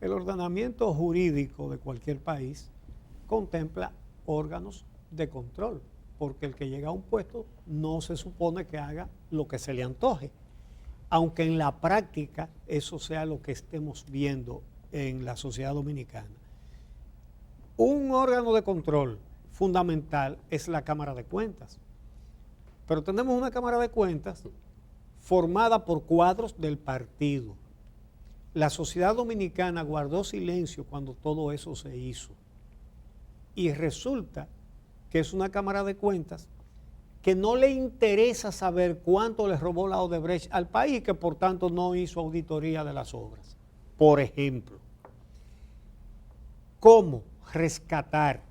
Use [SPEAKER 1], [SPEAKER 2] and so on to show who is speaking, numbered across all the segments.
[SPEAKER 1] el ordenamiento jurídico de cualquier país contempla órganos de control, porque el que llega a un puesto no se supone que haga lo que se le antoje, aunque en la práctica eso sea lo que estemos viendo en la sociedad dominicana. Un órgano de control fundamental es la Cámara de Cuentas, pero tenemos una Cámara de Cuentas formada por cuadros del partido. La sociedad dominicana guardó silencio cuando todo eso se hizo. Y resulta que es una Cámara de Cuentas que no le interesa saber cuánto le robó la Odebrecht al país y que por tanto no hizo auditoría de las obras. Por ejemplo, ¿cómo rescatar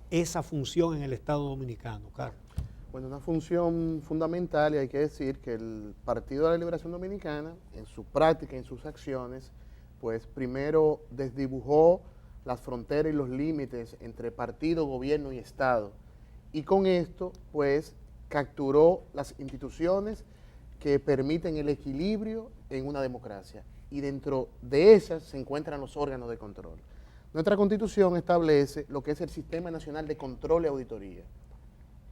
[SPEAKER 1] esa función en el Estado Dominicano, Carlos?
[SPEAKER 2] Bueno, una función fundamental, y hay que decir que el Partido de la Liberación Dominicana, en su práctica, en sus acciones, pues primero desdibujó las fronteras y los límites entre partido, gobierno y Estado. Y con esto, pues, capturó las instituciones que permiten el equilibrio en una democracia. Y dentro de esas se encuentran los órganos de control. Nuestra Constitución establece lo que es el Sistema Nacional de Control y Auditoría.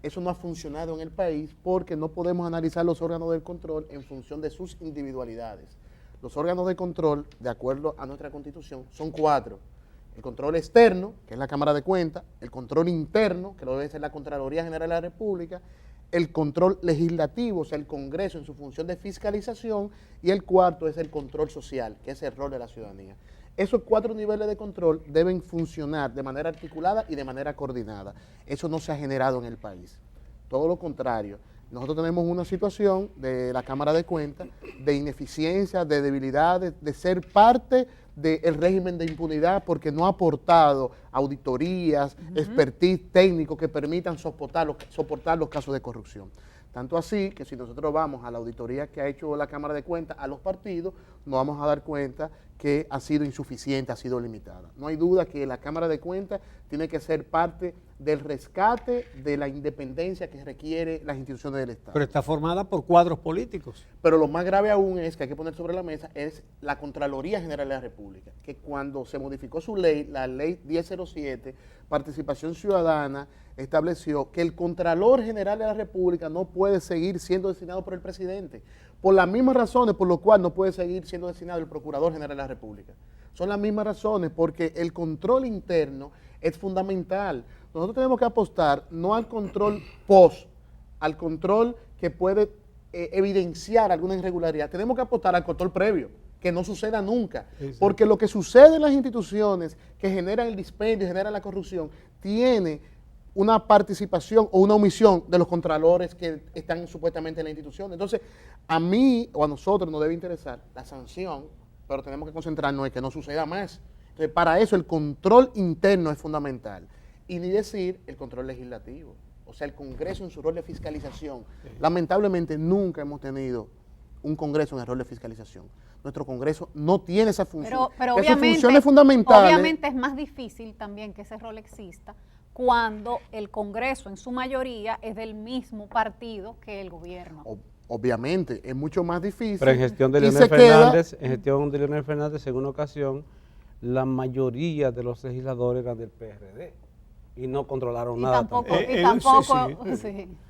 [SPEAKER 2] Eso no ha funcionado en el país porque no podemos analizar los órganos del control en función de sus individualidades. Los órganos de control, de acuerdo a nuestra Constitución, son 4. El control externo, que es la Cámara de Cuentas, el control interno, que lo debe ser la Contraloría General de la República, el control legislativo, o sea, el Congreso en su función de fiscalización, y el cuarto es el control social, que es el rol de la ciudadanía. Esos 4 niveles de control deben funcionar de manera articulada y de manera coordinada. Eso no se ha generado en el país. Todo lo contrario. Nosotros tenemos una situación de la Cámara de Cuentas de ineficiencia, de debilidades, de ser parte del régimen de impunidad porque no ha aportado auditorías, expertise técnico que permitan soportar los casos de corrupción. Tanto así que si nosotros vamos a la auditoría que ha hecho la Cámara de Cuentas a los partidos, nos vamos a dar cuenta que ha sido insuficiente, ha sido limitada. No hay duda que la Cámara de Cuentas tiene que ser parte del rescate de la independencia que requiere las instituciones del Estado.
[SPEAKER 1] Pero está formada por cuadros políticos.
[SPEAKER 2] Pero lo más grave aún es que hay que poner sobre la mesa es la Contraloría General de la República, que cuando se modificó su ley, la ley 1007, Participación Ciudadana, estableció que el Contralor General de la República no puede seguir siendo designado por el presidente, por las mismas razones por las cuales no puede seguir siendo designado el Procurador General de la República. Son las mismas razones, porque el control interno es fundamental. Nosotros tenemos que apostar no al control post, al control que puede evidenciar alguna irregularidad. Tenemos que apostar al control previo, que no suceda nunca. Sí, sí. Porque lo que sucede en las instituciones que generan el dispendio, generan la corrupción, tiene una participación o una omisión de los contralores que están supuestamente en la institución. Entonces, a mí o a nosotros nos debe interesar la sanción, pero tenemos que concentrarnos en que no suceda más. Entonces, para eso el control interno es fundamental. Y ni decir el control legislativo, o sea, el Congreso en su rol de fiscalización. Sí. Lamentablemente nunca hemos tenido un Congreso en el rol de fiscalización. Nuestro Congreso no tiene esa función.
[SPEAKER 3] Pero obviamente es más difícil también que ese rol exista cuando el Congreso en su mayoría es del mismo partido que el gobierno.
[SPEAKER 2] Obviamente, es mucho más difícil.
[SPEAKER 4] Pero en gestión de Leonel Fernández, en una ocasión, la mayoría de los legisladores eran del PRD y no controlaron nada.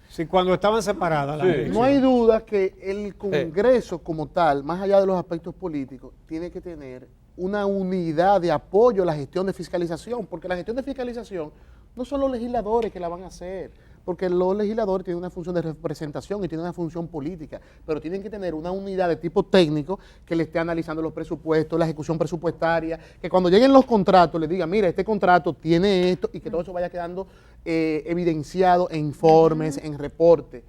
[SPEAKER 1] Sí, cuando estaban separadas.
[SPEAKER 2] No hay duda que el Congreso como tal, más allá de los aspectos políticos, tiene que tener una unidad de apoyo a la gestión de fiscalización, porque la gestión de fiscalización no son los legisladores que la van a hacer, porque los legisladores tienen una función de representación y tienen una función política, pero tienen que tener una unidad de tipo técnico que le esté analizando los presupuestos, la ejecución presupuestaria, que cuando lleguen los contratos les diga, mira, este contrato tiene esto, y que todo eso vaya quedando evidenciado en informes, en reportes.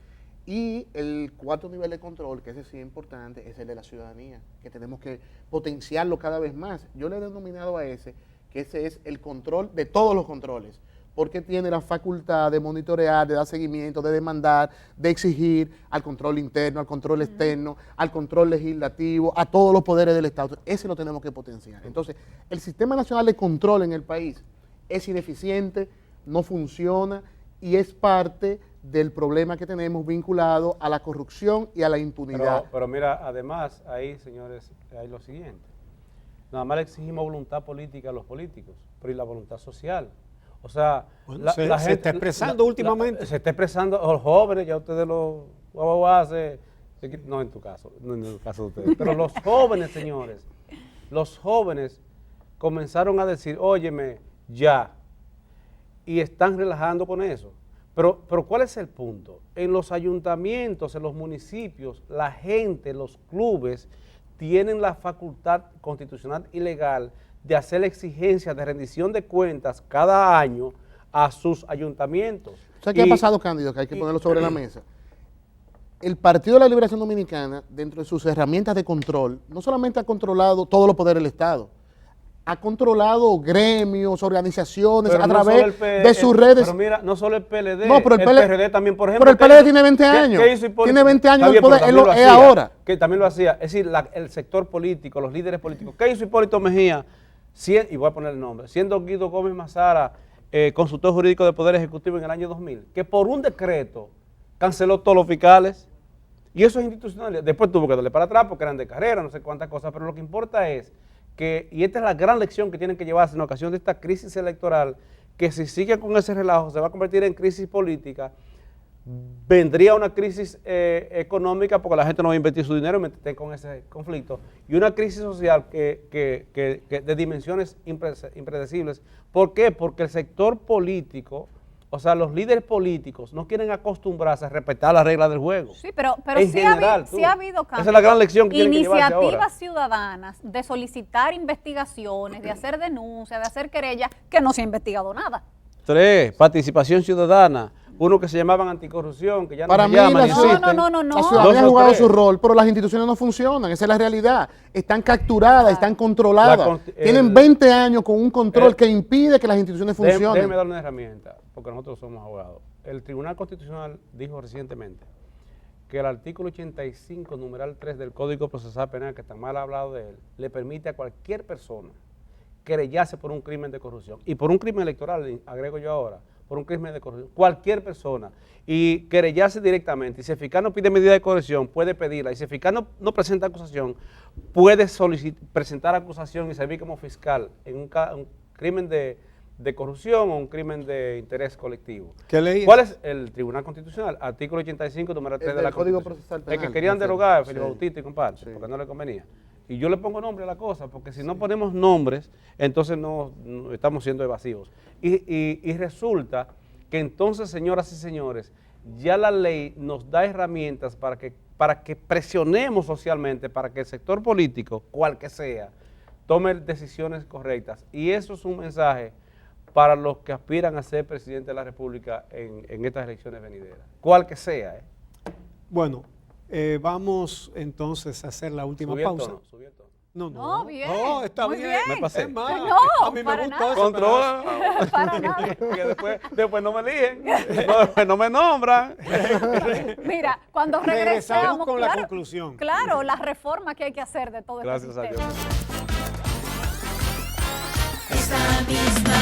[SPEAKER 2] Y el 4 nivel de control, que ese sí es importante, es el de la ciudadanía, que tenemos que potenciarlo cada vez más. Yo le he denominado a ese, que ese es el control de todos los controles, porque tiene la facultad de monitorear, de dar seguimiento, de demandar, de exigir al control interno, al control externo, al control legislativo, a todos los poderes del Estado. Ese lo tenemos que potenciar. Entonces, el Sistema Nacional de Control en el país es ineficiente, no funciona y es parte del problema que tenemos vinculado a la corrupción y a la impunidad.
[SPEAKER 4] Pero mira, además, ahí, señores, hay lo siguiente. Nada más le exigimos voluntad política a los políticos, pero ¿y la voluntad social? O sea,
[SPEAKER 1] bueno, se está expresando últimamente.
[SPEAKER 4] Se está expresando, los jóvenes, ya ustedes los guaguaguas, no en tu caso, no en el caso de ustedes, pero los jóvenes, señores, los jóvenes comenzaron a decir, óyeme, ya, y están relajando con eso. Pero ¿cuál es el punto? En los ayuntamientos, en los municipios, la gente, los clubes, tienen la facultad constitucional y legal de hacer exigencias de rendición de cuentas cada año a sus ayuntamientos.
[SPEAKER 2] ¿Sabes qué ha pasado, Cándido? Que hay que ponerlo sobre la mesa. El Partido de la Liberación Dominicana, dentro de sus herramientas de control, no solamente ha controlado todos los poderes del Estado, ha controlado gremios, organizaciones,
[SPEAKER 4] pero
[SPEAKER 2] a
[SPEAKER 4] no
[SPEAKER 2] través de sus redes.
[SPEAKER 4] Pero mira, no solo el PLD,
[SPEAKER 2] no, pero el
[SPEAKER 4] PRD también, por ejemplo.
[SPEAKER 2] Pero el PLD tiene 20 años.
[SPEAKER 4] ¿Qué hizo Hipólito?
[SPEAKER 2] Tiene 20 años
[SPEAKER 4] Está
[SPEAKER 2] el poder,
[SPEAKER 4] bien,
[SPEAKER 2] él lo es ahora.
[SPEAKER 4] Que también lo hacía. Es decir, el sector político, los líderes políticos. ¿Qué hizo Hipólito Mejía? Y voy a poner el nombre. Siendo Guido Gómez Mazara consultor jurídico del Poder Ejecutivo en el año 2000, que por un decreto canceló todos los fiscales. Y eso es institucional. Después tuvo que darle para atrás porque eran de carrera, no sé cuántas cosas, pero lo que importa es que, y esta es la gran lección que tienen que llevarse en ocasión de esta crisis electoral, que si siguen con ese relajo se va a convertir en crisis política, vendría una crisis económica porque la gente no va a invertir su dinero y meterse con ese conflicto, y una crisis social que de dimensiones impredecibles. ¿Por qué? Porque el sector político, o sea, los líderes políticos no quieren acostumbrarse a respetar las reglas del juego.
[SPEAKER 3] Sí, pero
[SPEAKER 4] en
[SPEAKER 3] sí,
[SPEAKER 4] general,
[SPEAKER 3] sí ha habido cambios.
[SPEAKER 4] Esa es la gran lección que tienen que llevarse ahora.
[SPEAKER 3] Iniciativas ciudadanas de solicitar investigaciones, de hacer denuncias, de hacer querellas, que no se ha investigado nada.
[SPEAKER 4] 3, participación ciudadana. Uno que se llamaban anticorrupción, que ya
[SPEAKER 2] para
[SPEAKER 4] no
[SPEAKER 2] mí
[SPEAKER 4] se llaman.
[SPEAKER 3] No.
[SPEAKER 2] La ciudadanía ha jugado su rol, pero las instituciones no funcionan, esa es la realidad. Están capturadas, están controladas. Tienen 20 años con un control que impide que las instituciones funcionen.
[SPEAKER 4] Déjeme darle una herramienta, porque nosotros somos abogados. El Tribunal Constitucional dijo recientemente que el artículo 85, numeral 3 del Código Procesal Penal, que tan mal ha hablado de él, le permite a cualquier persona querellarse por un crimen de corrupción. Y por un crimen electoral, agrego yo ahora, por un crimen de corrupción, cualquier persona, y querellarse directamente. Y si el fiscal no pide medida de corrección, puede pedirla. Y si el fiscal no presenta acusación, puede presentar acusación y servir como fiscal en un crimen de corrupción o un crimen de interés colectivo.
[SPEAKER 1] ¿Qué ley?
[SPEAKER 4] ¿Cuál es el Tribunal Constitucional? Artículo 85, número 3 de la
[SPEAKER 2] Código
[SPEAKER 4] Constitución.
[SPEAKER 2] Procesal Penal.
[SPEAKER 4] El que querían derogar, Felipe
[SPEAKER 2] Sí.
[SPEAKER 4] Bautista y compadre,
[SPEAKER 2] Sí.
[SPEAKER 4] porque no le convenía. Y yo le pongo nombre a la cosa, porque si no ponemos nombres, entonces no estamos siendo evasivos. Y resulta que entonces, señoras y señores, ya la ley nos da herramientas para que presionemos socialmente, para que el sector político, cual que sea, tome decisiones correctas. Y eso es un mensaje para los que aspiran a ser presidente de la República en estas elecciones venideras, cual que sea.
[SPEAKER 1] Bueno, vamos entonces a hacer la última pausa.
[SPEAKER 4] Subí el tono.
[SPEAKER 3] No, bien.
[SPEAKER 1] No, está
[SPEAKER 3] muy
[SPEAKER 1] bien.
[SPEAKER 4] Me pasé.
[SPEAKER 1] Es más,
[SPEAKER 3] No,
[SPEAKER 1] a mí me
[SPEAKER 3] para
[SPEAKER 1] gustó
[SPEAKER 3] nada.
[SPEAKER 1] ese
[SPEAKER 4] Controla.
[SPEAKER 3] Para nada.
[SPEAKER 4] Que después no me eligen, después no me nombran.
[SPEAKER 3] Mira, cuando
[SPEAKER 1] Regresamos
[SPEAKER 3] regresemos,
[SPEAKER 1] con la conclusión.
[SPEAKER 3] Claro, las reformas que hay que hacer de todo
[SPEAKER 4] Gracias
[SPEAKER 3] este
[SPEAKER 4] a
[SPEAKER 3] sistema.
[SPEAKER 4] Dios.
[SPEAKER 5] Esa misma